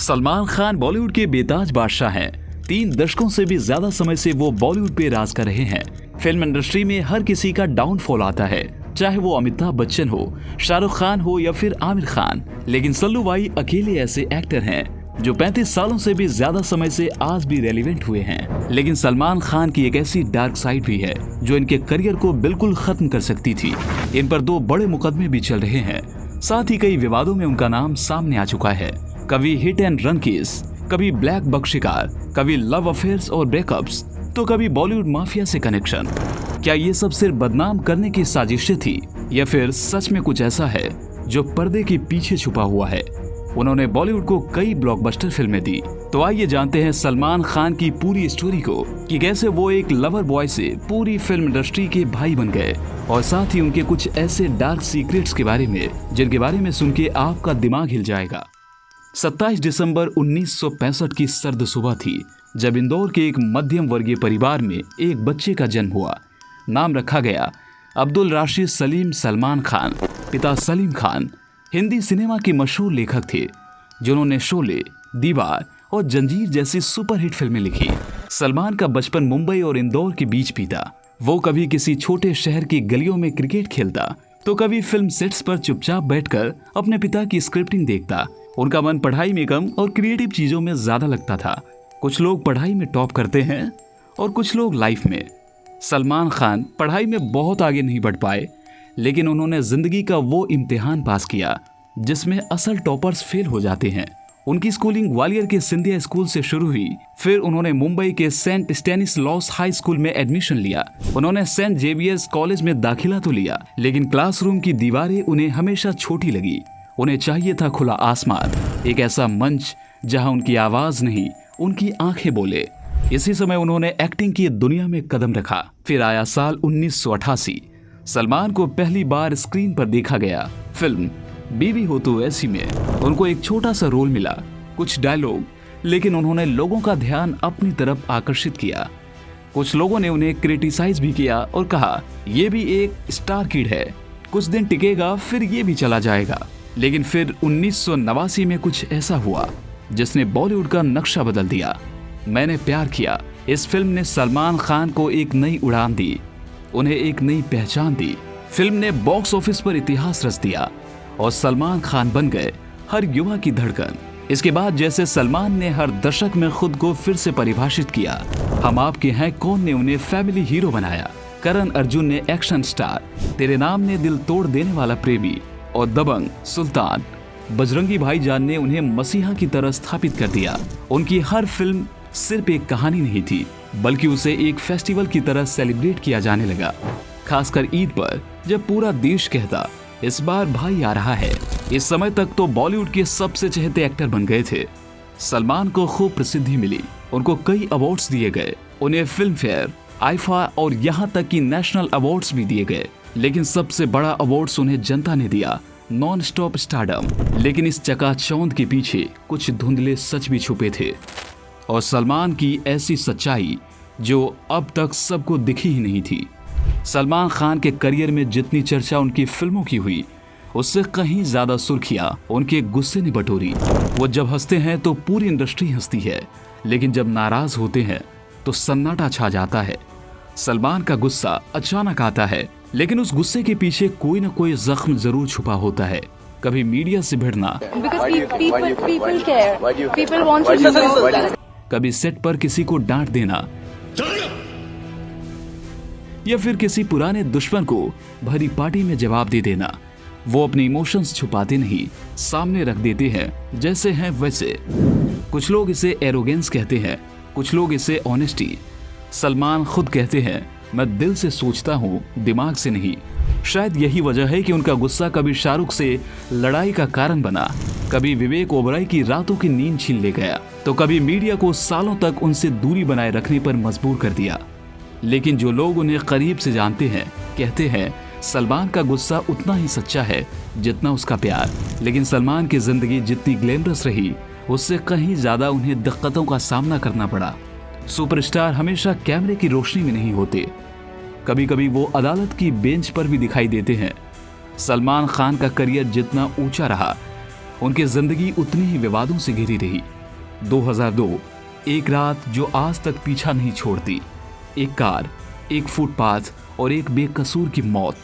सलमान खान बॉलीवुड के बेताज बादशाह हैं। 3 दशकों से भी ज्यादा समय से वो बॉलीवुड पे राज कर रहे हैं। फिल्म इंडस्ट्री में हर किसी का डाउनफॉल आता है, चाहे वो अमिताभ बच्चन हो, शाहरुख खान हो या फिर आमिर खान। लेकिन सल्लू भाई अकेले ऐसे एक्टर हैं जो 35 सालों से भी ज्यादा समय से आज भी रेलिवेंट हुए हैं। लेकिन सलमान खान की एक ऐसी डार्क साइड भी है जो इनके करियर को बिल्कुल खत्म कर सकती थी। इन पर 2 बड़े मुकदमे भी चल रहे हैं, साथ ही कई विवादों में उनका नाम सामने आ चुका है। कभी हिट एंड रन केस, कभी ब्लैक बक शिकार, कभी लव अफेयर्स और ब्रेकअप्स, तो कभी बॉलीवुड माफिया से कनेक्शन। क्या ये सब सिर्फ बदनाम करने की साजिशें थी या फिर सच में कुछ ऐसा है जो पर्दे के पीछे छुपा हुआ है? उन्होंने बॉलीवुड को कई ब्लॉकबस्टर फिल्में दी। तो आइए जानते हैं सलमान खान की पूरी स्टोरी को कि कैसे वो एक लवर बॉय से पूरी फिल्म इंडस्ट्री के भाई बन गए, और साथ ही उनके कुछ ऐसे डार्क सीक्रेट्स के बारे में जिनके बारे में सुन के आपका दिमाग हिल जाएगा। 27 दिसंबर 1965 की सर्द सुबह थी जब इंदौर के एक मध्यम वर्गीय परिवार में एक बच्चे का जन्म हुआ। नाम रखा गया अब्दुल राशिद सलीम सलमान खान। पिता सलीम खान हिंदी सिनेमा के मशहूर लेखक थे जिन्होंने शोले, दीवार और जंजीर जैसी सुपरहिट फिल्में लिखी। सलमान का बचपन मुंबई और इंदौर के बीच बीता। वो कभी किसी छोटे शहर की गलियों में क्रिकेट खेलता, तो कभी फिल्म सेट्स पर चुपचाप बैठकर अपने पिता की स्क्रिप्टिंग देखता। उनका मन पढ़ाई में कम और क्रिएटिव चीजों में ज्यादा लगता था। कुछ लोग पढ़ाई में टॉप करते हैं और कुछ लोग लाइफ में। सलमान खान पढ़ाई में बहुत आगे नहीं बढ़ पाए, लेकिन उन्होंने जिंदगी का वो इम्तिहान पास किया जिसमें असल टॉपर्स फेल हो जाते हैं। उनकी स्कूलिंग ग्वालियर के सिंधिया स्कूल से शुरू हुई। फिर उन्होंने मुंबई के सेंट स्टेनिसलॉस हाई स्कूल में एडमिशन लिया। उन्होंने सेंट जेवियर्स कॉलेज में दाखिला तो लिया, लेकिन क्लासरूम की दीवारें उन्हें हमेशा छोटी लगी। उन्हें चाहिए था खुला आसमान, एक ऐसा मंच जहां उनकी आवाज नहीं, उनकी आंखें बोले। इसी समय उन्होंने एक्टिंग की दुनिया में कदम रखा। फिर आया साल 1988। सलमान को पहली बार स्क्रीन पर देखा गया। फिल्म बीवी हो तो ऐसी में उनको एक छोटा सा रोल मिला, कुछ डायलॉग, लेकिन उन्होंने लोगों का ध्यान अपनी तरफ आकर्षित किया। कुछ लोगों ने उन्हें क्रिटिसाइज भी किया और कहा यह भी एक स्टार किड है, कुछ दिन टिकेगा फिर ये भी चला जाएगा। लेकिन फिर 1989 में कुछ ऐसा हुआ जिसने बॉलीवुड का नक्शा बदल दिया। मैंने प्यार किया। इस फिल्म ने सलमान खान को एक नई उड़ान दी, उन्हें एक नई पहचान दी। फिल्म ने बॉक्स ऑफिस पर इतिहास रच दिया और सलमान खान बन गए हर युवा की धड़कन। इसके बाद जैसे सलमान ने हर दशक में खुद को फिर से परिभाषित किया। हम आपके हैं कौन ने उन्हें फैमिली हीरो बनाया। करण अर्जुन ने एक्शन स्टार, तेरे नाम ने दिल तोड़ देने वाला प्रेमी और दबंग, सुल्तान, बजरंगी भाईजान ने उन्हें मसीहा की तरह स्थापित कर दिया। उनकी हर फिल्म सिर्फ एक कहानी नहीं थी, बल्कि उसे एक फेस्टिवल की तरह सेलिब्रेट किया जाने लगा। खासकर ईद पर जब पूरा देश कहता इस बार भाई आ रहा है। इस समय तक तो बॉलीवुड के सबसे चहेते एक्टर बन गए थे। सलमान को खूब प्रसिद्धि मिली, उनको कई अवार्ड्स दिए गए। उन्हें फिल्म फेयर, आईफा और यहाँ तक कि नेशनल अवार्ड्स भी दिए गए। लेकिन सबसे बड़ा अवार्ड्स उन्हें जनता ने दिया, नॉन स्टॉप स्टारडम। लेकिन इस चकाचौंध के पीछे कुछ धुंधले सच भी छुपे थे, और सलमान की ऐसी सच्चाई जो अब तक सबको दिखी ही नहीं थी। सलमान खान के करियर में जितनी चर्चा उनकी फिल्मों की हुई, उससे कहीं ज्यादा सुर्खियां उनके गुस्से ने बटोरी। वो जब हंसते हैं तो पूरी इंडस्ट्री हंसती है, लेकिन जब नाराज होते हैं तो सन्नाटा छा जाता है। सलमान का गुस्सा अचानक आता है, लेकिन उस गुस्से के पीछे कोई ना कोई जख्म जरूर छुपा होता है। कभी मीडिया से भिड़ना, कभी सेट पर किसी को डांट देना, या फिर किसी पुराने दुश्मन को भरी पार्टी में जवाब दे देना। वो अपने इमोशंस छुपाते नहीं, सामने रख देते हैं जैसे हैं वैसे। कुछ लोग इसे एरोगेंस कहते हैं, कुछ लोग इसे ऑनेस्टी। सलमान खुद कहते हैं मैं दिल से सोचता हूँ, दिमाग से नहीं। शायद यही वजह है कि उनका गुस्सा कभी शाहरुख से लड़ाई का कारण बना, कभी विवेक ओबराय की रातों की नींद छीन ले गया, तो कभी मीडिया को सालों तक उनसे दूरी बनाए रखने पर मजबूर कर दिया। लेकिन जो लोग उन्हें करीब से जानते हैं कहते हैं सलमान का गुस्सा उतना ही सच्चा है जितना उसका प्यार। लेकिन सलमान की जिंदगी जितनी ग्लैमरस रही, उससे कहीं ज्यादा उन्हें दिक्कतों का सामना करना पड़ा। सुपरस्टार हमेशा कैमरे की रोशनी में नहीं होते, कभी कभी वो अदालत की बेंच पर भी दिखाई देते हैं। सलमान खान का करियर जितना ऊंचा रहा, उनकी जिंदगी उतनी ही विवादों से घिरी रही। 2002, एक रात जो आज तक पीछा नहीं छोड़ती, एक कार, एक फुटपाथ और एक बेकसूर की मौत।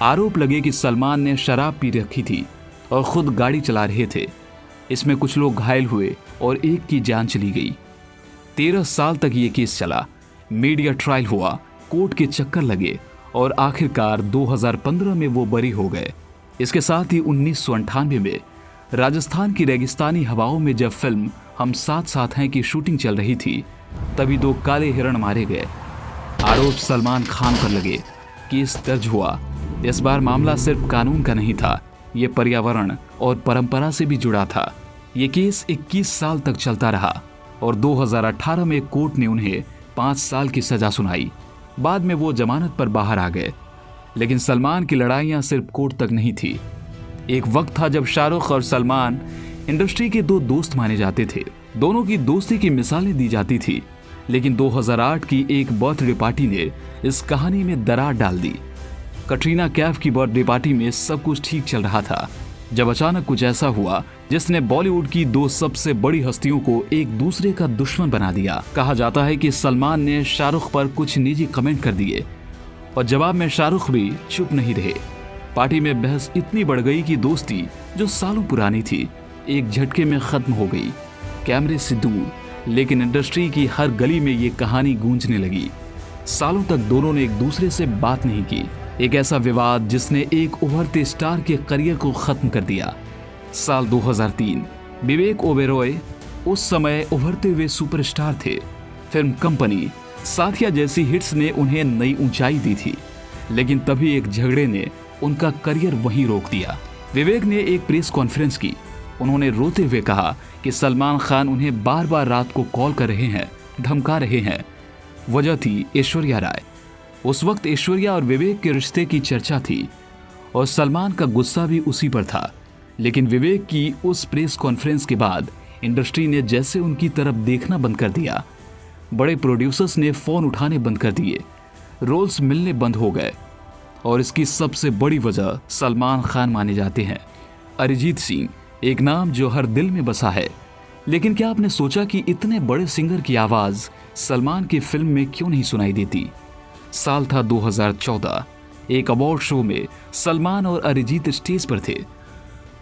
आरोप लगे कि सलमान ने शराब पी रखी थी और खुद गाड़ी चला रहे थे। इसमें कुछ लोग घायल हुए और एक की जान चली गई। 13 साल तक ये केस चला, मीडिया ट्रायल हुआ, कोर्ट के चक्कर लगे और आखिरकार 2015 में वो बरी हो गए। इसके साथ ही 1998 में राजस्थान की रेगिस्तानी हवाओं में जब फिल्म हम साथ साथ हैं की शूटिंग चल रही थी, तभी 2 काले हिरण मारे गए। आरोप सलमान खान पर लगे, केस दर्ज हुआ। इस बार मामला सिर्फ कानून का नहीं था, ये पर्यावरण और परंपरा से भी जुड़ा था। ये केस 21 साल तक चलता रहा और 2018 में कोर्ट ने उन्हें 5 साल की सजा सुनाई। बाद में वो जमानत पर बाहर आ गए। लेकिन सलमान की लड़ाइयां सिर्फ कोर्ट तक नहीं थी। एक वक्त था जब शाहरुख और सलमान इंडस्ट्री के 2 दोस्त माने जाते थे। दोनों की दोस्ती की मिसालें दी जाती थी। लेकिन 2008 की एक बर्थडे पार्टी ने इस कहानी में दरार डाल दी। कटरीना कैफ की बर्थडे पार्टी में सब कुछ ठीक चल रहा था, जब अचानक कुछ ऐसा हुआ जिसने बॉलीवुड की 2 सबसे बड़ी हस्तियों को एक दूसरे का दुश्मन बना दिया। कहा जाता है कि सलमान ने शाहरुख पर कुछ निजी कमेंट कर दिए और जवाब में शाहरुख भी चुप नहीं रहे। पार्टी में बहस इतनी बढ़ गई कि दोस्ती जो सालों पुरानी थी एक झटके में खत्म हो गई, कैमरे से दूर। लेकिन इंडस्ट्री की हर गली में ये कहानी गूंजने लगी। सालों तक दोनों ने एक दूसरे से बात नहीं की। एक ऐसा विवाद जिसने एक उभरते स्टार के करियर को खत्म कर दिया। साल 2003, विवेक ओबेरॉय उस समय उभरते हुए सुपरस्टार थे। फिल्म कंपनी, साथिया जैसी हिट्स ने उन्हें नई ऊंचाई दी थी। लेकिन तभी एक झगड़े ने उनका करियर वहीं रोक दिया। विवेक ने एक प्रेस कॉन्फ्रेंस की। उन्होंने रोते हुए कहा कि सलमान खान उन्हें बार बार रात को कॉल कर रहे हैं, धमका रहे हैं। वजह थी ऐश्वर्या राय। उस वक्त ऐश्वर्या और विवेक के रिश्ते की चर्चा थी और सलमान का गुस्सा भी उसी पर था। लेकिन विवेक की उस प्रेस कॉन्फ्रेंस के बाद इंडस्ट्री ने जैसे उनकी तरफ देखना बंद कर दिया। बड़े प्रोड्यूसर्स ने फोन उठाने बंद कर दिए, रोल्स मिलने बंद हो गए और इसकी सबसे बड़ी वजह सलमान खान माने जाते हैं। अरिजीत सिंह, एक नाम जो हर दिल में बसा है। लेकिन क्या आपने सोचा कि इतने बड़े सिंगर की आवाज सलमान की फिल्म में क्यों नहीं सुनाई देती? साल था 2014। एक अवार्ड शो में सलमान और अरिजीत स्टेज पर थे।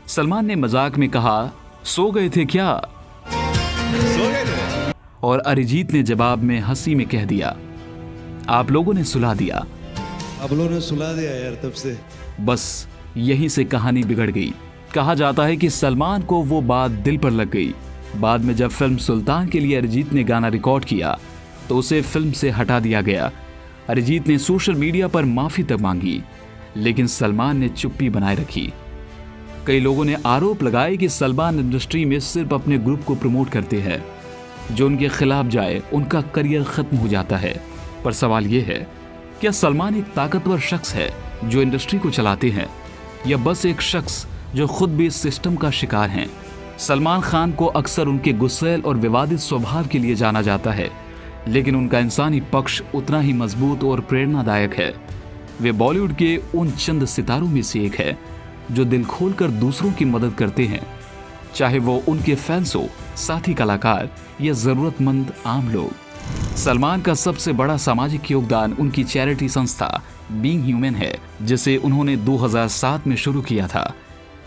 सलमान ने मजाक में कहा, सो गए थे क्या? और अरिजीत ने जवाब में हंसी में कह दिया, आप लोगों ने सुला दिया। आप लोगों ने सुला दिया यार तब से। बस यहीं से कहानी बिगड़ गई। कहा जाता है कि सलमान को वो बात दिल पर लग गई। बाद में जब फिल्म सुल्तान के लिए अरिजीत ने गाना रिकॉर्ड किया तो उसे फिल्म से हटा दिया गया। अरिजीत ने सोशल मीडिया पर माफी तक मांगी, लेकिन सलमान ने चुप्पी बनाए रखी। कई लोगों ने आरोप लगाए कि सलमान इंडस्ट्री में सिर्फ अपने ग्रुप को प्रमोट करते हैं। जो उनके खिलाफ जाए उनका करियर खत्म हो जाता है। पर सवाल यह है, क्या सलमान एक ताकतवर शख्स है जो इंडस्ट्री को चलाते हैं, या बस एक शख्स जो खुद भी इस सिस्टम का शिकार हैं? सलमान खान को अक्सर उनके गुस्सैल और विवादित स्वभाव के लिए जाना जाता है, लेकिन उनका इंसानी पक्ष उतना ही मजबूत और प्रेरणादायक है। वे बॉलीवुड के उन चंद सितारों में से एक है जो दिल खोलकर दूसरों की मदद करते हैं, चाहे वो उनके फैंस हो, साथी कलाकार या जरूरतमंद आम लोग। सलमान का सबसे बड़ा सामाजिक योगदान उनकी चैरिटी संस्था बीइंग ह्यूमन है, जिसे उन्होंने 2007 में शुरू किया था।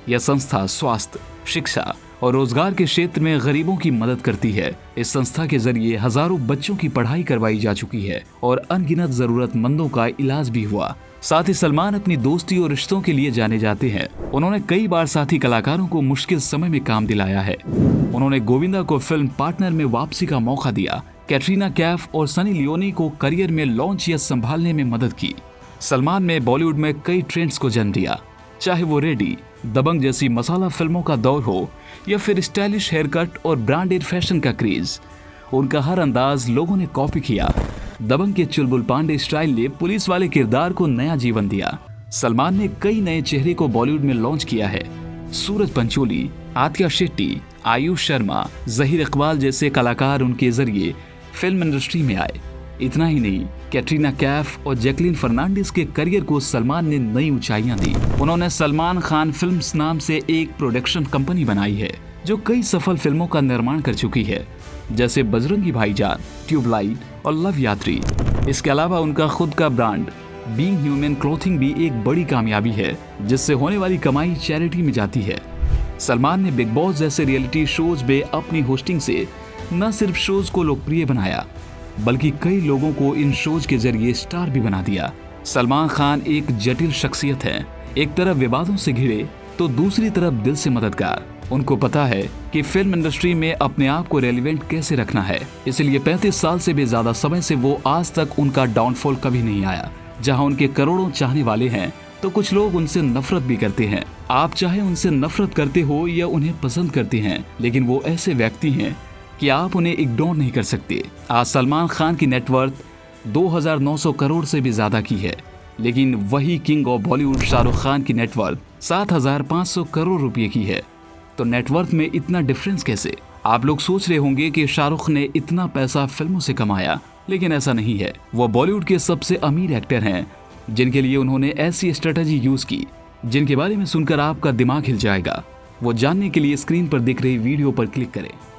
यह संस्था स्वास्थ्य, शिक्षा और रोजगार के क्षेत्र में गरीबों की मदद करती है। इस संस्था के जरिए हजारों बच्चों की पढ़ाई करवाई जा चुकी है और अनगिनत जरूरतमंदों का इलाज भी हुआ। साथ ही सलमान अपनी दोस्ती और रिश्तों के लिए जाने जाते हैं। उन्होंने कई बार साथी कलाकारों को मुश्किल समय में काम दिलाया है। उन्होंने गोविंदा को फिल्म पार्टनर में वापसी का मौका दिया। कैटरीना कैफ और सनी लियोनी को करियर में लॉन्च या संभालने में मदद की। सलमान ने बॉलीवुड में कई ट्रेंड्स को जन्म दिया, चाहे वो रेडी, दबंग जैसी मसाला फिल्मों का दौर हो या फिर स्टाइलिश हेयर कट और ब्रांडेड फैशन का क्रेज। उनका हर अंदाज लोगों ने कॉपी किया। दबंग के चुलबुल पांडे स्टाइल ने पुलिस वाले किरदार को नया जीवन दिया। सलमान ने कई नए चेहरे को बॉलीवुड में लॉन्च किया है। सूरज पंचोली, आतिया शेट्टी, आयुष शर्मा, जहीर इकबाल जैसे कलाकार उनके जरिए फिल्म इंडस्ट्री में आए। इतना ही नहीं, कैटरीना कैफ और जैकलीन फर्नांडिस के करियर को सलमान ने नई ऊंचाइयां दी। उन्होंने सलमान खान फिल्म्स नाम से एक प्रोडक्शन कंपनी बनाई है जो कई सफल फिल्मों का निर्माण कर चुकी है, जैसे बजरंगी भाईजान, ट्यूबलाइट और लव यात्री। इसके अलावा उनका खुद का ब्रांड बीइंग ह्यूमन क्लोथिंग भी एक बड़ी कामयाबी है, जिससे होने वाली कमाई चैरिटी में जाती है। सलमान ने बिग बॉस जैसे रियलिटी शोज में अपनी होस्टिंग से न सिर्फ शोज को लोकप्रिय बनाया, बल्कि कई लोगों को इन शोज के जरिए स्टार भी बना दिया। सलमान खान एक जटिल शख्सियत है, एक तरफ विवादों से घिरे तो दूसरी तरफ दिल से मददगार। उनको पता है कि फिल्म इंडस्ट्री में अपने आप को रेलिवेंट कैसे रखना है, इसलिए 35 साल से भी ज्यादा समय से वो आज तक उनका डाउनफॉल कभी नहीं आया। जहां उनके करोड़ों चाहने वाले हैं तो कुछ लोग उनसे नफरत भी करते हैं। आप चाहे उनसे नफरत करते हो या उन्हें पसंद करते हैं, लेकिन वो ऐसे व्यक्ति हैं कि आप उन्हें इग्नोर नहीं कर सकते। आज सलमान खान की नेटवर्थ 2900 करोड़ से भी ज्यादा की है, लेकिन वही किंग ऑफ बॉलीवुड शाहरुख खान की नेटवर्थ 7500 करोड़ रुपए की है। तो नेटवर्थ में इतना डिफरेंस कैसे? आप लोग सोच रहे होंगे कि शाहरुख ने इतना पैसा फिल्मों से कमाया, लेकिन ऐसा नहीं है। वो बॉलीवुड के सबसे अमीर एक्टर हैं, जिनके लिए उन्होंने ऐसी स्ट्रेटजी यूज की जिनके बारे में सुनकर आपका दिमाग हिल जाएगा। वो जानने के लिए स्क्रीन पर दिख रही वीडियो पर क्लिक करें।